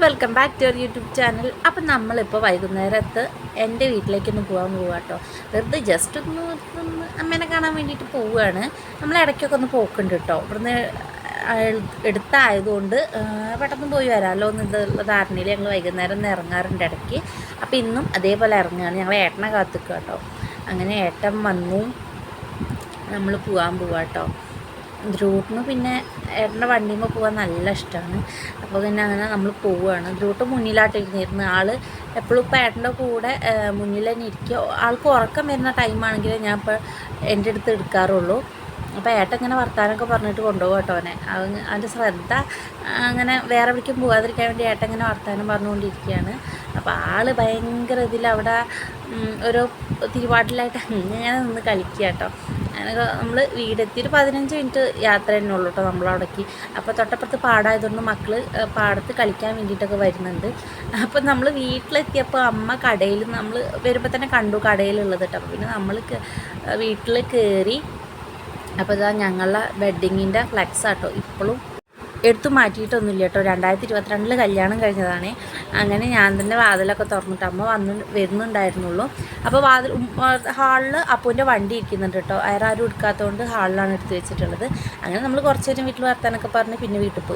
Welcome back to your YouTube channel. അപ്പം നമ്മളിപ്പോൾ വൈകുന്നേരത്ത് എൻ്റെ വീട്ടിലേക്കൊന്ന് പോകാൻ പോവുക കേട്ടോ. വെറുതെ ജസ്റ്റ് ഒന്ന് അമ്മേനെ കാണാൻ വേണ്ടിയിട്ട് പോവുകയാണ്. നമ്മൾ ഇടയ്ക്കൊക്കെ ഒന്ന് പോക്കുണ്ട് കേട്ടോ. ഇവിടുന്ന് എടുത്തായതുകൊണ്ട് പെട്ടെന്ന് പോയി വരാമല്ലോ എന്നുള്ള ധാരണയിൽ ഞങ്ങൾ വൈകുന്നേരം ഒന്ന് ഇറങ്ങാറുണ്ട് ഇടയ്ക്ക്. അപ്പോൾ ഇന്നും അതേപോലെ ഇറങ്ങുകയാണ്. ഞങ്ങൾ ഏട്ടനെ കാത്തിക്കുക കേട്ടോ. അങ്ങനെ ഏട്ടൻ വന്നു, നമ്മൾ പോകാൻ കേട്ടോ. ധ്രുവട്ടിന് പിന്നെ ഏട്ടൻ്റെ വണ്ടിയുമ്പോൾ പോകാൻ നല്ല ഇഷ്ടമാണ്. അപ്പോൾ പിന്നെ അങ്ങനെ നമ്മൾ പോവുകയാണ്. ധ്രുവട്ട് മുന്നിലായിട്ടിരുന്നിരുന്നു. ആൾ എപ്പോഴും ഇപ്പോൾ ഏട്ടൻ്റെ കൂടെ മുന്നിൽ തന്നെ ഇരിക്കുക. ആൾക്ക് ഉറക്കം വരുന്ന ടൈമാണെങ്കിൽ ഞാൻ ഇപ്പോൾ എൻ്റെ അടുത്ത് എടുക്കാറുള്ളൂ. അപ്പോൾ ഏട്ടൻ ഇങ്ങനെ വർത്താനമൊക്കെ പറഞ്ഞിട്ട് കൊണ്ടുപോകും കേട്ടോ അവനെ. അവൻ്റെ ശ്രദ്ധ അങ്ങനെ വേറെ എവിടേക്കും പോകാതിരിക്കാൻ വേണ്ടി ഏട്ടൻ ഇങ്ങനെ വർത്താനം പറഞ്ഞുകൊണ്ടിരിക്കുകയാണ്. അപ്പോൾ ആൾ ഭയങ്കര അവിടെ ഓരോ തിരുവാട്ടിലായിട്ട് അങ്ങനെ നിന്ന് കളിക്കുക കേട്ടോ. അങ്ങനെ നമ്മൾ വീടെത്തി ഒരു 15 മിനിറ്റ് യാത്ര തന്നെ ഉള്ളൂ കേട്ടോ നമ്മളവിടേക്ക്. അപ്പോൾ തൊട്ടപ്പുറത്ത് പാടമായതുകൊണ്ട് മക്കൾ പാടത്ത് കളിക്കാൻ വേണ്ടിയിട്ടൊക്കെ വരുന്നുണ്ട്. അപ്പോൾ നമ്മൾ വീട്ടിലെത്തിയപ്പോൾ അമ്മ കടയിൽ നമ്മൾ വരുമ്പോൾ തന്നെ കണ്ടു കടയിലുള്ളത് കേട്ടോ. അപ്പോൾ പിന്നെ നമ്മൾ വീട്ടിൽ കയറി. അപ്പോൾ ഇതാ ഞങ്ങളുടെ വെഡ്ഡിങ്ങിൻ്റെ ഫ്ലെക്സ് ആട്ടോ. ഇപ്പോഴും എടുത്തു മാറ്റിയിട്ടൊന്നുമില്ല കേട്ടോ. 2022 കല്യാണം കഴിഞ്ഞതാണ്. അങ്ങനെ ഞാൻ തന്നെ വാതിലൊക്കെ തുറന്നിട്ട് അമ്മ വരുന്നുണ്ടായിരുന്നുള്ളൂ. അപ്പോൾ ഹാളിൽ അപ്പൂൻ്റെ വണ്ടി ഇരിക്കുന്നുണ്ട് കേട്ടോ. വേറെ ആരും എടുക്കാത്തതുകൊണ്ട് ഹാളിലാണ് എടുത്ത് വെച്ചിട്ടുള്ളത്. അങ്ങനെ നമ്മൾ കുറച്ച് നേരം വീട്ടിൽ വർത്താനൊക്കെ പറഞ്ഞ് പിന്നെ വീട്ടിൽ പോയി.